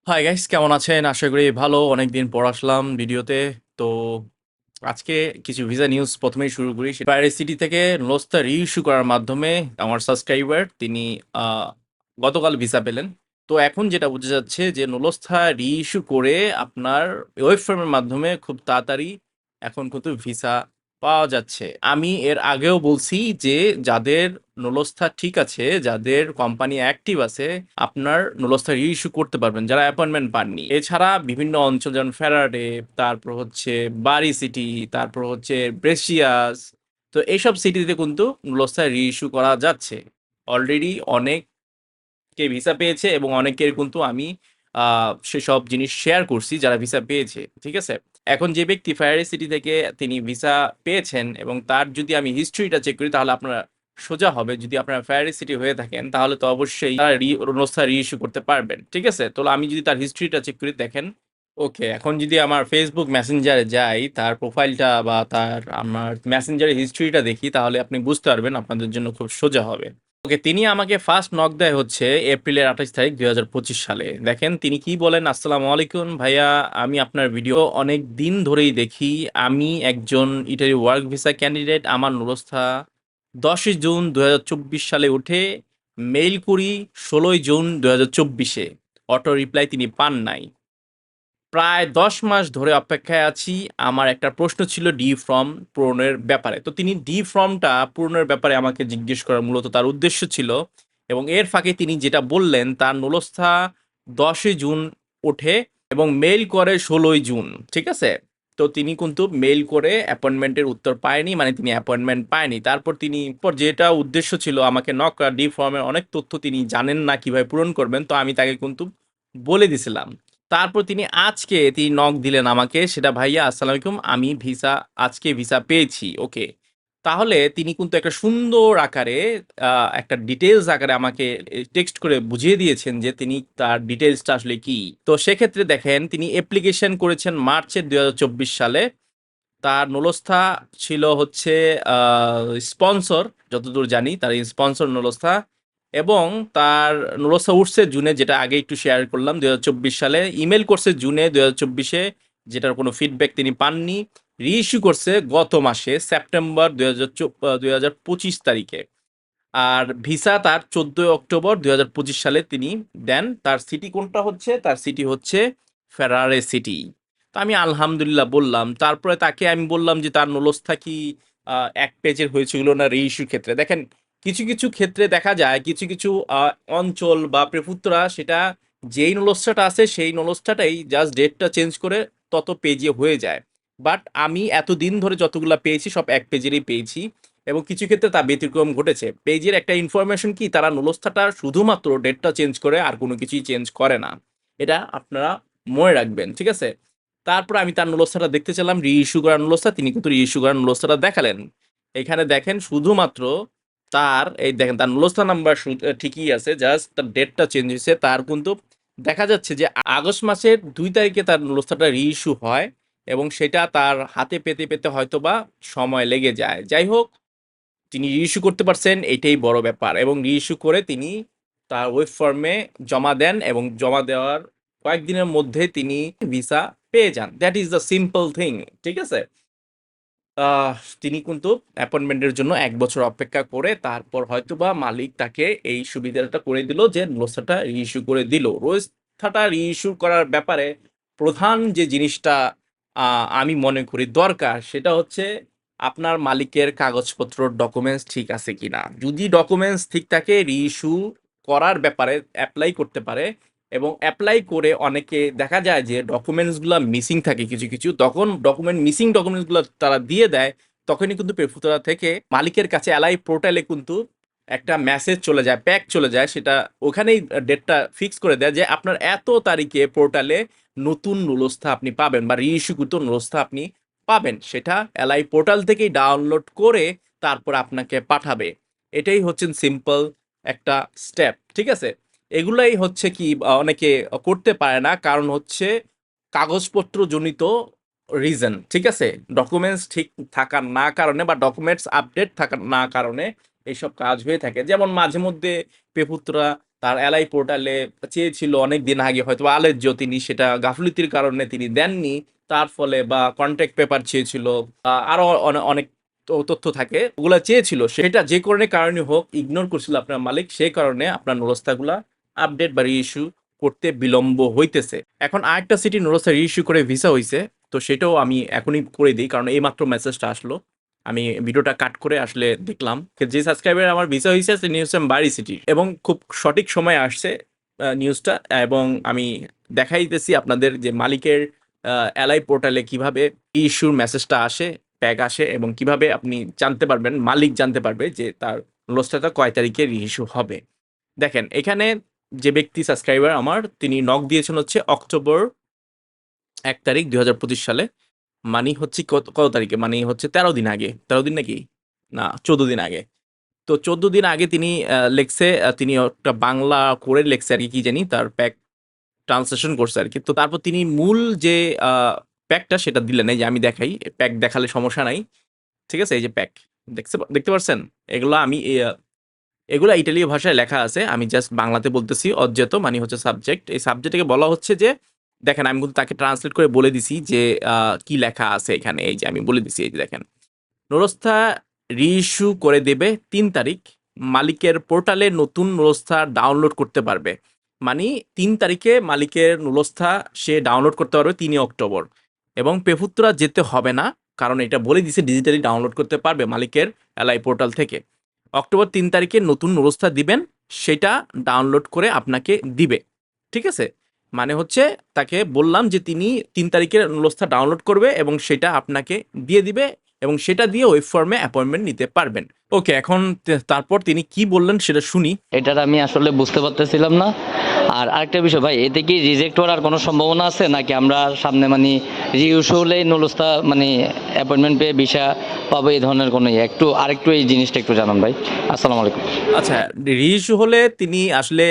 Hi guys, কেমন আছেন? আশা করি ভালো। অনেকদিন পর আসলাম ভিডিওতে। তো আজকে কিছু ভিসা নিউজ প্রথমেই শুরু করি। প্যারিস সিটি থেকে নুলস্তা রিইস্যু করার মাধ্যমে আমার সাবস্ক্রাইবার তিনি আহ, গতকাল ভিসা পেলেন। তো এখন যেটা বোঝা যাচ্ছে যে নুলস্থা রিইস্যু করে আপনার ওয়েব ফর্মের মাধ্যমে খুব তাড়াতাড়ি এখন কিন্তু ভিসা পাওয়া যাচ্ছে। আমি এর আগেও বলছি যে যাদের নুলস্থা ঠিক আছে, যাদের কোম্পানি অ্যাক্টিভ আছে, আপনার নুলস্থা রিইস্যু করতে পারবেন যারা অ্যাপয়েন্টমেন্ট পাননি। এছাড়া বিভিন্ন অঞ্চল যেমন ফেরাডে, তারপর হচ্ছে বারি সিটি, তারপর হচ্ছে ব্রেসিয়াস, তো এইসব সিটিতে কিন্তু নুলস্থা রিইস্যু করা যাচ্ছে। অলরেডি অনেকে ভিসা পেয়েছে এবং অনেকের কিন্তু আমি সেসব জিনিস শেয়ার করছি যারা ভিসা পেয়েছে। ঠিক আছে, এখন যে ব্যক্তি ফায়ারি সিটি থেকে তিনি ভিসা পেয়েছেন এবং তার যদি আমি হিস্ট্রিটা চেক করি তাহলে আপনারা সোজা হবে। যদি আপনারা ফায়ারি সিটি হয়ে থাকেন তাহলে তো অবশ্যই তারা নুলস্থা রিইস্যু করতে পারবেন। ঠিক আছে, তো আমি যদি তার হিস্ট্রিটা চেক করি, দেখেন। ওকে, এখন যদি আমার ফেসবুক মেসেঞ্জারে যাই, তার প্রোফাইলটা বা তার আমার মেসেঞ্জারের হিস্ট্রিটা দেখি, তাহলে আপনি বুঝতে পারবেন, আপনাদের জন্য খুব সোজা হবে। ওকে, তিনি আমাকে ফার্স্ট নক দেয় হচ্ছে এপ্রিলের 28 তারিখ 2025 সালে। দেখেন তিনি কি বলেন: আসসালামু আলাইকুম ভাইয়া, আমি আপনার ভিডিও অনেক দিন ধরেই দেখি। আমি একজন ইটালি ওয়ার্ক ভিসা ক্যান্ডিডেট। আমার নুরস্থা 10ই জুন 2024 সালে উঠে মেইল করি 16ই জুন 2024-এ। অটো রিপ্লাই তিনি পান নাই। প্রায় 10 মাস ধরে অপেক্ষায় আছি। আমার একটা প্রশ্ন ছিল ডি ফর্ম পূরণের ব্যাপারে। তো তিনি ডি ফর্মটা পূরণের ব্যাপারে আমাকে জিজ্ঞেস করার মূলত তার উদ্দেশ্য ছিল। এবং এর ফাঁকে তিনি যেটা বললেন, তার নুলস্থা 10ই জুন ওঠে এবং মেইল করে 16ই জুন। ঠিক আছে, তো তিনি কিন্তু মেইল করে অ্যাপয়েন্টমেন্টের উত্তর পায়নি, মানে তিনি অ্যাপয়েন্টমেন্ট পায়নি। তারপর তিনি যেটা উদ্দেশ্য ছিল আমাকে নক করা, ডি ফর্মের অনেক তথ্য তিনি জানেন না কিভাবে পূরণ করবেন, তো আমি তাকে কিন্তু বলে দিছিলাম। তারপর তিনি নক দিলেন আমাকে, সেটা ভাইয়া আসসালামু আলাইকুম, আমি আজকে ভিসা পেয়েছি। ওকে, তাহলে তিনি কিন্তু একটা সুন্দর আকারে একটা ডিটেলস আকারে আমাকে টেক্সট করে বুঝিয়ে দিয়েছেন যে তিনি তার ডিটেলসটা আসলে কি। তো সেক্ষেত্রে দেখেন, তিনি অ্যাপ্লিকেশন করেছেন মার্চের 2024 সালে। তার নুলস্থা ছিল হচ্ছে স্পন্সর, যতদূর জানি তার স্পন্সর নুলস্থা। এবং তার নুলস্থা উঠছে জুনে, যেটা আগে একটু শেয়ার করলাম 2024 সালে। ইমেল করছে জুনে 2024-এ, যেটার কোনো ফিডব্যাক তিনি পাননি। রিইস্যু করছে গত মাসে সেপ্টেম্বর 2025 তারিখে। আর ভিসা তার 14 অক্টোবর 2025 সালে তিনি দেন। তার সিটি কোনটা হচ্ছে? তার সিটি হচ্ছে ফেরারে সিটি। তো আমি আলহামদুলিল্লাহ বললাম। তারপরে তাকে আমি বললাম যে তার নুলস্থা কি এক পেজের হয়েছিল না রিইস্যুর ক্ষেত্রে। দেখেন, কিছু কিছু ক্ষেত্রে দেখা যায় কিছু কিছু অঞ্চল বা প্রেফুত্তরা সেটা যেই নুলস্থাটা আছে সেই নুলস্থাটাই জাস্ট ডেটটা চেঞ্জ করে তত পেজে হয়ে যায়। বাট আমি এতদিন ধরে যতগুলা পেয়েছি সব এক পেজেরই পেয়েছি। এবং কিছু ক্ষেত্রে তা ব্যতিক্রম ঘটেছে। পেজের একটা ইনফরমেশন কি, তারা নুলস্থাটা শুধুমাত্র ডেটটা চেঞ্জ করে, আর কোনো কিছুই চেঞ্জ করে না। এটা আপনারা মনে রাখবেন। ঠিক আছে, তারপর আমি তার নুলস্থাটা দেখতে চাইলাম, রিইস্যু করা নুলস্থা। তিনি কিন্তু রিইস্যু করা নুলস্থাটা দেখালেন। এখানে দেখেন শুধুমাত্র তার এই দেখেন তার নুলস্থা নাম্বার ঠিকই আছে, জাস্ট তার ডেটটা চেঞ্জ হয়েছে। তার কিন্তু দেখা যাচ্ছে যে আগস্ট মাসের 2 তারিখে তার নুলস্থাটা রিইস্যু হয় এবং সেটা তার হাতে পেতে পেতে হয়তোবা সময় লেগে যায়। যাই হোক, তিনি রিইস্যু করতে পারছেন, এটাই বড় ব্যাপার। এবং রিইস্যু করে তিনি তার ওয়েব ফর্মে জমা দেন এবং জমা দেওয়ার কয়েকদিনের মধ্যে তিনি ভিসা পেয়ে যান। That is the simple thing. ঠিক আছে, আহ, তিনি কিন্তু অ্যাপয়েন্টমেন্টের জন্য 1 বছর অপেক্ষা করে তারপর হয়তোবা মালিক তাকে এই সুবিধাটা করে দিল যে রোস্টারটা রিইস্যু করে দিল। রোস্টারটা রিইস্যু করার ব্যাপারে প্রধান যে জিনিসটা আমি মনে করি দরকার, সেটা হচ্ছে আপনার মালিকের কাগজপত্র ডকুমেন্টস ঠিক আছে কিনা। যদি ডকুমেন্টস ঠিক থাকে, রিইস্যু করার ব্যাপারে অ্যাপ্লাই করতে পারে। এবং অ্যাপ্লাই করে অনেকে দেখা যায় যে ডকুমেন্টসগুলো মিসিং থাকে কিছু কিছু, তখন ডকুমেন্টসগুলো তারা দিয়ে দেয়। তখনই কিন্তু পেফুতরা থেকে মালিকের কাছে এলআই পোর্টালে কিন্তু একটা মেসেজ চলে যায়, প্যাক চলে যায়, সেটা ওখানেই ডেটটা ফিক্স করে দেয় যে আপনার এত তারিখে পোর্টালে নতুন নুলস্থা আপনি পাবেন বা রিইস্যুকৃত নুলস্থা আপনি পাবেন। সেটা এলআই পোর্টাল থেকেই ডাউনলোড করে তারপর আপনাকে পাঠাবে। এটাই হচ্ছেন সিম্পল একটা স্টেপ। ঠিক আছে, এগুলাই হচ্ছে কি অনেকে করতে পারে না, কারণ হচ্ছে কাগজপত্র জনিত রিজন। ঠিক আছে, ডকুমেন্টস ঠিক থাকার না কারণে বা ডকুমেন্টস আপডেট থাকার না কারণে এইসব কাজ হয়ে থাকে। যেমন মাঝে মধ্যে পেপুত্রা তার এলআই পোর্টালে চেয়েছিল অনেক দিন আগে, হয়তো আলেজ্জ, তিনি সেটা গাফলতির কারণে তিনি দেননি, তার ফলে বা কন্ট্রাক্ট পেপার চেয়েছিল, আরো অনেক তথ্য থাকে, ওগুলা চেয়েছিল, সেটা যে কারণে হোক ইগনোর করছিল আপনার মালিক, সেই কারণে আপনার নুরস্তাগুলা আপডেট বা রিইস্যু করতে বিলম্ব হইতেছে। এখন আরেকটা সিটি নুরস্তা রিইস্যু করে ভিসা হইছে, তো সেটাও আমি এখনই করে দিই, কারণ এইমাত্র মেসেজটা আসলো, আমি ভিডিওটা কাট করে আসলে দেখলাম যে সাবস্ক্রাইবার আমার ভিসা হয়েছে সে নিউজ বাড়ি সিটি, এবং খুব সঠিক সময় আসছে নিউজটা, এবং আমি দেখাইতেছি আপনাদের যে মালিকের এলআই পোর্টালে কিভাবে ইস্যুর মেসেজটা আসে, প্যাক আসে, এবং কিভাবে আপনি জানতে পারবেন, মালিক জানতে পারবে যে তার লসটা কয় তারিখে রিইস্যু হবে। দেখেন এখানে যে ব্যক্তি সাবস্ক্রাইবার আমার, তিনি নক দিয়েছেন হচ্ছে অক্টোবর 1 তারিখ 2025 সালে, মানি হচ্ছে কত কত তারিখে, মানে হচ্ছে 13 দিন আগে, 13 দিন নাকি, না 14 দিন আগে। তো 14 দিন আগে তিনি লেখছে, তিনি একটা বাংলা করে লেখছে আর কি, কি জানি তার প্যাক ট্রান্সলেশন করছে আর কি। তো তারপর তিনি মূল যে প্যাকটা সেটা দিলেন, এই যে আমি দেখাই, প্যাক দেখালে সমস্যা নাই, ঠিক আছে, এই যে প্যাক দেখতে পারছেন, এগুলো আমি এগুলো ইটালীয় ভাষায় লেখা আছে, আমি জাস্ট বাংলাতে বলতেছি। অজ্ঞাত মানে হচ্ছে সাবজেক্ট, এই সাবজেক্টকে বলা হচ্ছে যে, দেখেন আমি কিন্তু তাকে ট্রান্সলেট করে বলে দিছি যে কি লেখা আছে এখানে, এই যে আমি বলে দিছি, এই যে দেখেন, নুরস্থা রিইস্যু করে দেবে 3 তারিখ, মালিকের পোর্টালে নতুন নুরস্থা ডাউনলোড করতে পারবে, মানে 3 তারিখে মালিকের নুরস্থা সে ডাউনলোড করতে পারবে 3 অক্টোবর, এবং পেফুত্রা যেতে হবে না, কারণ এটা বলে দিছে ডিজিটালি ডাউনলোড করতে পারবে মালিকের এলআই পোর্টাল থেকে। অক্টোবর 3 তারিখে নতুন নুরস্থা দিবেন, সেটা ডাউনলোড করে আপনাকে দিবে, ঠিক আছে। মানে হচ্ছে তাকে বললাম যে তিনি 3 তারিখের নুরস্থা ডাউনলোড করবে এবং সেটা আপনাকে দিয়ে দিবে, এবং সেটা দিয়ে ওয়েব ফর্মে অ্যাপয়েন্টমেন্ট নিতে পারবেন। ওকে, এখন তারপর তিনি কি বললেন সেটা শুনি। এটার আমি আসলে বুঝতে পারতেছিলাম না। আর আরেকটা বিষয় ভাই, এতে কি রিজেক্ট হওয়ার কোনো সম্ভাবনা আছে, নাকি আমরা সামনে মানে রিইস্যু হলেই নুরুস্তা মানে অ্যাপয়েন্টমেন্ট পেয়ে ভিসা পাবো, এই ধরনের কোনো একটু আরেকটু এই জিনিসটা একটু জানান ভাই। আসসালামু আলাইকুম। আচ্ছা, রিইস্যু হলে তিনি আসলে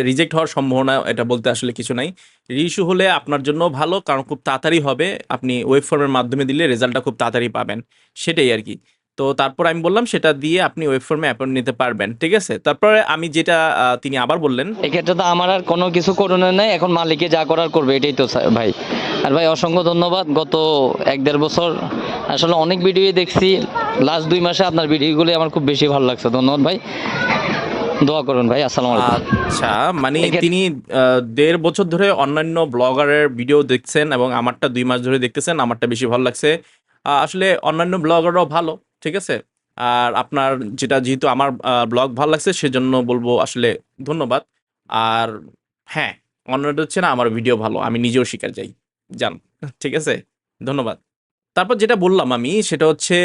রিজেক্ট হওয়ার সম্ভাবনা এটা বলতে আসলে কিছু নাই। রিইস্যু হলে আপনার জন্য ভালো, কারণ খুব তাড়াতাড়ি হবে, আপনি ওয়েব ফর্মের মাধ্যমে দিলে রেজাল্টটা খুব তাড়াতাড়ি পাবেন, সেটাই আর কি। তো তারপর আমি বললাম সেটা দিয়ে আপনি ওয়েব ফর্মে অ্যাপয়েন্ট নিতে পারবেন, ঠিক আছে। তারপরে আমি যেটা তিনি আবার বললেন, এক্ষেত্রে তো আমার আর কোনো কিছু করণীয় নেই, এখন মালিকে যা করার করবে, এটাই তো ভাই। আর ভাই অসংখ্য ধন্যবাদ। গত 1-1.5 বছর আসলে অনেক ভিডিও দেখছি, লাস্ট 2 মাসে আপনার ভিডিওগুলি আমার খুব বেশি ভালো লাগছে। ধন্যবাদ ভাই, দোয়া করুন ভাই। আসসালামু আলাইকুম। আচ্ছা, মানে তিনি 1.5 বছর ধরে অন্যান্য ব্লগারের ভিডিও দেখছেন এবং আমারটা 2 মাস ধরে দেখতেছেন, আমারটা বেশি ভালো লাগছে। আসলে অন্যান্য ব্লগাররাও ভালো, ঠিক আছে। আর আপনার যেহেতু আমার ব্লগ ভালো লাগছে, সেজন্য বলবো আসলে ধন্যবাদ। আর হ্যাঁ, অন্যটা হচ্ছে না, আমার ভিডিও ভালো, আমি নিজেও শিকার যাই, যান, ঠিক আছে, ধন্যবাদ। তারপর যেটা বললাম আমি, সেটা হচ্ছে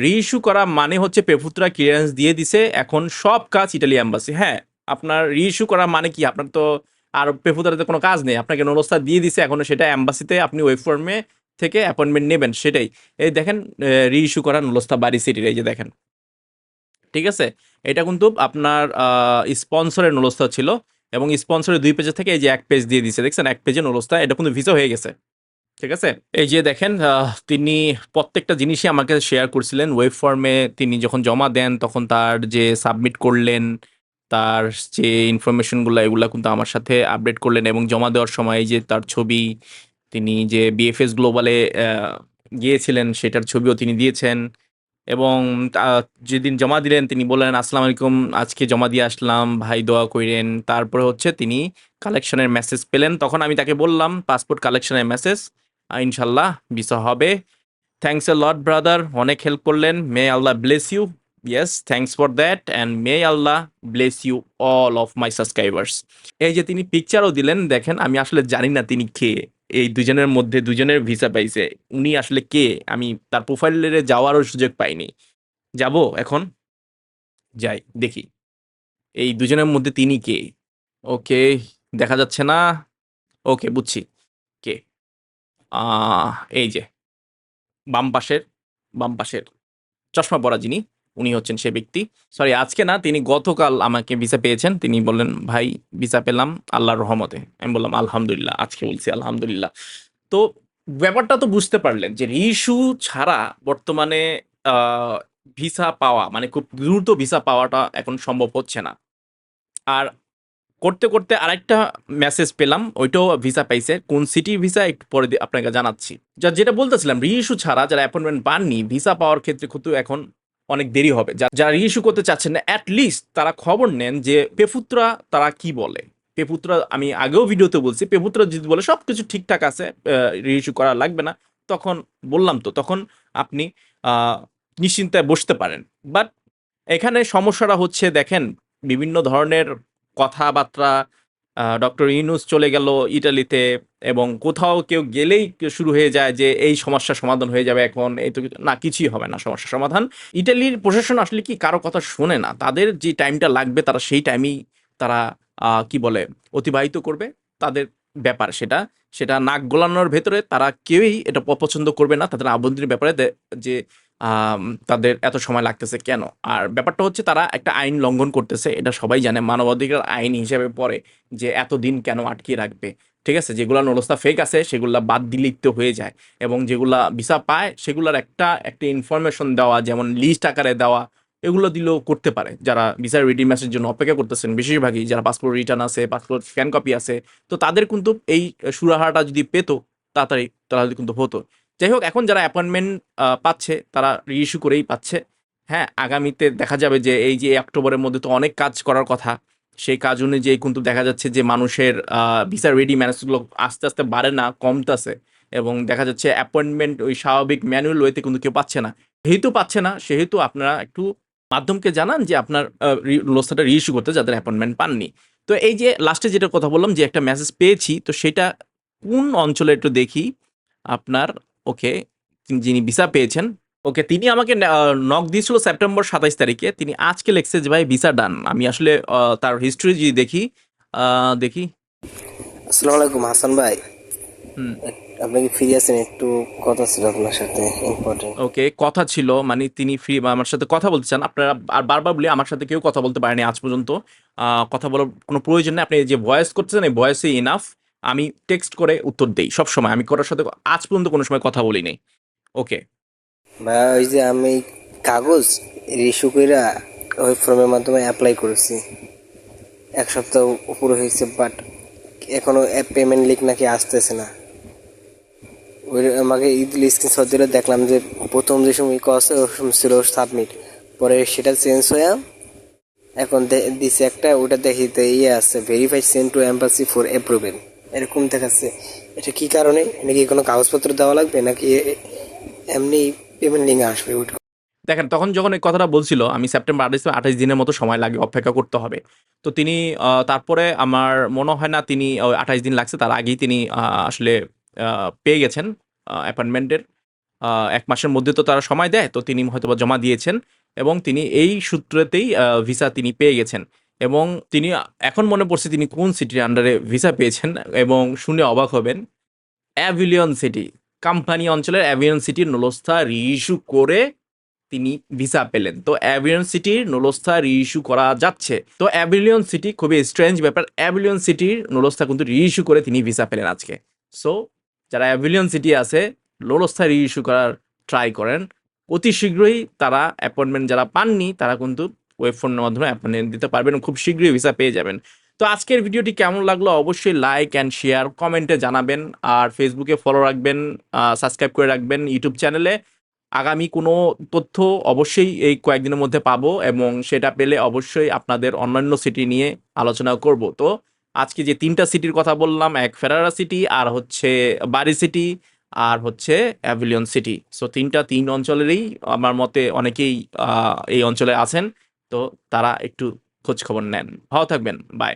রিইস্যু করা মানে হচ্ছে পেফুত্রা ক্লিয়ারেন্স দিয়ে দিছে, এখন সব কাজ ইটালি এম্বাসি। হ্যাঁ, আপনার রিইস্যু করা মানে কি, আপনার তো আর পেফুত্রাতে কোনো কাজ নেই, আপনাকে নরস্তা দিয়ে দিছে, এখনো সেটা এম্বাসিতে আপনি ওয়েব ফর্মে থেকে অ্যাপয়েন্টমেন্ট নেবেন, সেটাই। এই দেখেন, রিইস্যু করা নলস্তা বাড়ি সিটির, এই যে দেখেন, ঠিক আছে। এটা কিন্তু আপনার স্পন্সরের নলস্তা ছিল, এবং স্পন্সরের 2 পেজের থেকে এই যে 1 পেজ দিয়ে দিছে, দেখছেন 1 পেজে নলস্তা, এটা কিন্তু ভিসা হয়ে গেছে, ঠিক আছে। এই যে দেখেন, তিনি প্রত্যেকটা জিনিসই আমাকে শেয়ার করছিলেন ওয়েব ফর্মে, তিনি যখন জমা দেন তখন তার যে সাবমিট করলেন, তার যে ইনফরমেশনগুলো এগুলা কিন্তু আমার সাথে আপডেট করলেন, এবং জমা দেওয়ার সময় এই যে তার ছবি, তিনি যে বিএফএস গ্লোবালে গিয়েছিলেন সেটার ছবিও তিনি দিয়েছেন, এবং যেদিন জমা দিলেন তিনি বললেন আসসালামু আলাইকুম, আজকে জমা দিয়ে আসলাম ভাই, দোয়া কইরেন। তারপরে হচ্ছে তিনি কালেকশনের মেসেজ পেলেন, তখন আমি তাকে বললাম পাসপোর্ট কালেকশনের মেসেজ, ইনশাল্লাহ ভিসা হবে। থ্যাংকস এ লট ব্রাদার, অনেক হেল্প করলেন, may Allah bless you. Yes, thanks for that, and may Allah bless you all of my subscribers. এই যে তিনি পিকচারও দিলেন, দেখেন আমি আসলে জানি না তিনি কে, এই দুজনের মধ্যে দুজনের ভিসা পাইছে, উনি আসলে কে, আমি তার প্রোফাইলে যাওয়ারও সুযোগ পাইনি। যাব এখন, যাই দেখি এই দুজনের মধ্যে তিনি কে। ওকে, দেখা যাচ্ছে না, ওকে বুঝছি কে, এই যে বাম পাশের চশমা পরা যিনি, উনি হচ্ছেন সে ব্যক্তি। সরি, আজকে না, তিনি গতকাল আমাকে ভিসা পেয়েছেন, তিনি বললেন ভাই ভিসা পেলাম আল্লাহর রহমতে, আমি বললাম আলহামদুলিল্লাহ, আজকে বলছি আলহামদুলিল্লাহ। তো ব্যাপারটা তো বুঝতে পারলেন যে রিইস্যু ছাড়া বর্তমানে ভিসা পাওয়া, মানে খুব দ্রুত ভিসা পাওয়াটা এখন সম্ভব হচ্ছে না। আর করতে করতে আরেকটা মেসেজ পেলাম, ওইটাও ভিসা পাইছে। কোন সিটি ভিসা একটু পরে আপনাকে জানাচ্ছি। যেটা বলতেছিলাম, রিইস্যু ছাড়া যারা অ্যাপয়েন্টমেন্ট পাননি ভিসা পাওয়ার ক্ষেত্রে কিন্তু এখন অনেক দেরি হবে। যারা রিইস্যু করতে চাচ্ছেন না, অ্যাটলিস্ট তারা খবর নেন যে পেপুত্রা তারা কি বলে। পেপুত্রা, আমি আগেও ভিডিওতে বলছি, পেপুত্রা যদি বলে সব কিছু ঠিকঠাক আছে, রিইস্যু করা লাগবে না, তখন বললাম তো, তখন আপনি নিশ্চিন্তায় বসতে পারেন। বাট এখানে সমস্যাটা হচ্ছে, দেখেন বিভিন্ন ধরনের কথাবার্তা, ডক্টর ইউনূস চলে গেল ইটালিতে, এবং কোথাও কেউ গেলেই শুরু হয়ে যায় যে এই সমস্যার সমাধান হয়ে যাবে এখন, এই তো না, কিছুই হবে না সমস্যার সমাধান। ইটালির প্রশাসন আসলে কি কারো কথা শোনে না, তাদের যে টাইমটা লাগবে তারা সেই টাইমেই তারা কি বলে অতিবাহিত করবে, তাদের ব্যাপার সেটা। সেটা নাক গলানোর ভেতরে তারা কেউই এটা পছন্দ করবে না, তাদের আভ্যন্তরীণ ব্যাপারে যে তাদের এত সময় লাগতেছে কেন। আর ব্যাপারটা হচ্ছে তারা একটা আইন লঙ্ঘন করতেছে, এটা সবাই জানে, মানবাধিকার আইন হিসেবে পড়ে যে এতদিন কেন আটকিয়ে রাখবে। ঠিক আছে, যেগুলা নলস্তা ফেক আছে সেগুলা বাদ দিলেই তো হয়ে যায়, এবং যেগুলা ভিসা পায় সেগুলার একটা একটা ইনফরমেশন দেওয়া, যেমন লিস্ট আকারে দেওয়া, এগুলো দিলেও করতে পারে। যারা ভিসার রেডি ম্যাচের জন্য অপেক্ষা করতেছেন, বেশিরভাগই যারা পাসপোর্ট রিটার্ন আছে, পাসপোর্ট স্ক্যান কপি আছে, তো তাদের কিন্তু এই সুরাহাটা যদি পেতো তাড়াতাড়ি, তাহলে কিন্তু হতো। যাই হোক, এখন যারা অ্যাপয়েন্টমেন্ট পাচ্ছে তারা রিইস্যু করেই পাচ্ছে। হ্যাঁ, আগামীতে দেখা যাবে যে এই যে অক্টোবরের মধ্যে তো অনেক কাজ করার কথা, সেই কাজ অনুযায়ী কিন্তু দেখা যাচ্ছে যে মানুষের ভিসা রেডি ম্যানেজগুলো আস্তে আস্তে বাড়ে না, কমতেছে, এবং দেখা যাচ্ছে অ্যাপয়েন্টমেন্ট ওই স্বাভাবিক ম্যানুয়াল ওয়েতে কিন্তু কেউ পাচ্ছে না। যেহেতু পাচ্ছে না, সেহেতু আপনারা একটু মাধ্যমকে জানান যে আপনার লোস্তাটা রিইস্যু করতে, যাদের অ্যাপয়েন্টমেন্ট পাননি। তো এই যে লাস্টে যেটা কথা বললাম যে একটা মেসেজ পেয়েছি, তো সেটা কোন অঞ্চলে একটু দেখি। আপনার, ওকে, যিনি ভিসা পেয়েছেন, ওকে, তিনি আমাকে নক দিয়েছিল সেপ্টেম্বর 27 তারিখে। তিনি আজকে লিখছে যে ভাই ভিসা ডান। আমি আসলে তার হিস্ট্রি যদি দেখি, দেখি। আসসালামু আলাইকুম হাসান ভাই, হুম। আপনি কি ফ্রি আছেন? একটু কথা ছিল আপনার সাথে, ইম্পর্টেন্ট। ওকে, কথা ছিল মানে তিনি ফ্রি বা আমার সাথে কথা বলতে চান। আপনারা আর বারবার বলি, আমার সাথে কেউ কথা বলতে পারেনি আজ পর্যন্ত। কথা বলার কোনো প্রয়োজন নেই, আপনি যে ভয়েস করতেছেন এই ভয়েসই ইনাফ। আমি টেক্সট করে উত্তর দেই সব সময়, আমি কারোর সাথে আজ পর্যন্ত কোনো সময় কথা বলিনি। ওকে। ভাই ওই যে আমি কাগজ রিস্যু কইরা ওই ফর্মের মাধ্যমে অ্যাপ্লাই করেছি, এক সপ্তাহ উপরে হয়েছে, বাট এখনো পেমেন্ট লিঙ্ক নাকি আসতেছে না। ওই আমাকে স্ক্রিনশট দিলে দেখলাম যে প্রথম যে সময় কষ্ট ছিল সাবমিট, পরে সেটা চেঞ্জ হয়ে এখন দিছে একটা, ওটা দেখিতে ইয়ে আছে verify send to embassy for approval, এরকম দেখাচ্ছে। এটা কি কারণে? নাকি কোনো কাগজপত্র দেওয়া লাগবে, নাকি এমনি পেমেন্ট লিঙ্ক আসবে ওইটা? দেখেন, তখন যখন এই কথাটা বলছিল, আমি সেপ্টেম্বর 28 দিনের মতো সময় লাগে, অপেক্ষা করতে হবে। তো তিনি তারপরে আমার মনে হয় না তিনি 28 দিন লাগছে, তার আগেই তিনি আসলে পেয়ে গেছেন অ্যাপয়েন্টমেন্টের। 1 মাসের মধ্যে তো তারা সময় দেয়, তো তিনি হয়তোবা জমা দিয়েছেন, এবং তিনি এই সূত্রেতেই ভিসা তিনি পেয়ে গেছেন। এবং তিনি এখন মনে পড়ছে তিনি কোন সিটির আন্ডারে ভিসা পেয়েছেন, এবং শুনে অবাক হবেন, অ্যাভিলিয়ন সিটি, কোম্পানি অঞ্চলের অ্যাভিলিয়ন সিটির নুলস্থা রিইস্যু করে তিনি ভিসা পেলেন। তো অ্যাভিলিয়ন সিটির নুলস্থা রিইস্যু করা যাচ্ছে। তো অ্যাভিলিয়ন সিটি খুবই স্ট্রেঞ্জ ব্যাপার, অ্যাভিলিয়ন সিটির নুলস্থা কিন্তু রিইস্যু করে তিনি ভিসা পেলেন আজকে। সো যারা অ্যাভিলিয়ন সিটি আছে, নুলস্থা রিইস্যু করার ট্রাই করেন। অতি শীঘ্রই তারা অ্যাপয়েন্টমেন্ট যারা পাননি তারা কিন্তু ওয়েব ফোনের মাধ্যমে অ্যাপয়েন্টমেন্ট দিতে পারবেন, খুব শীঘ্রই ভিসা পেয়ে যাবেন। তো আজকের ভিডিওটি কেমন লাগলো অবশ্যই লাইক অ্যান্ড শেয়ার কমেন্টে জানাবেন। আর ফেসবুকে ফলো রাখবেন, সাবস্ক্রাইব করে রাখবেন ইউটিউব চ্যানেলে। আগামী কোনো তথ্য অবশ্যই এই কয়েকদিনের মধ্যে পাবো, এবং সেটা পেলে অবশ্যই আপনাদের অন্যান্য সিটি নিয়ে আলোচনা করব। তো আজকে যে 3টা সিটির কথা বললাম, এক ফেরারা সিটি, আর হচ্ছে বারি সিটি, আর হচ্ছে অ্যাভিলিয়ন সিটি। সো 3 অঞ্চলেরই আমার মতে অনেকেই এই অঞ্চলে আছেন, তো তারা একটু খোঁজ খবর নেন। ভালো থাকবেন, বাই।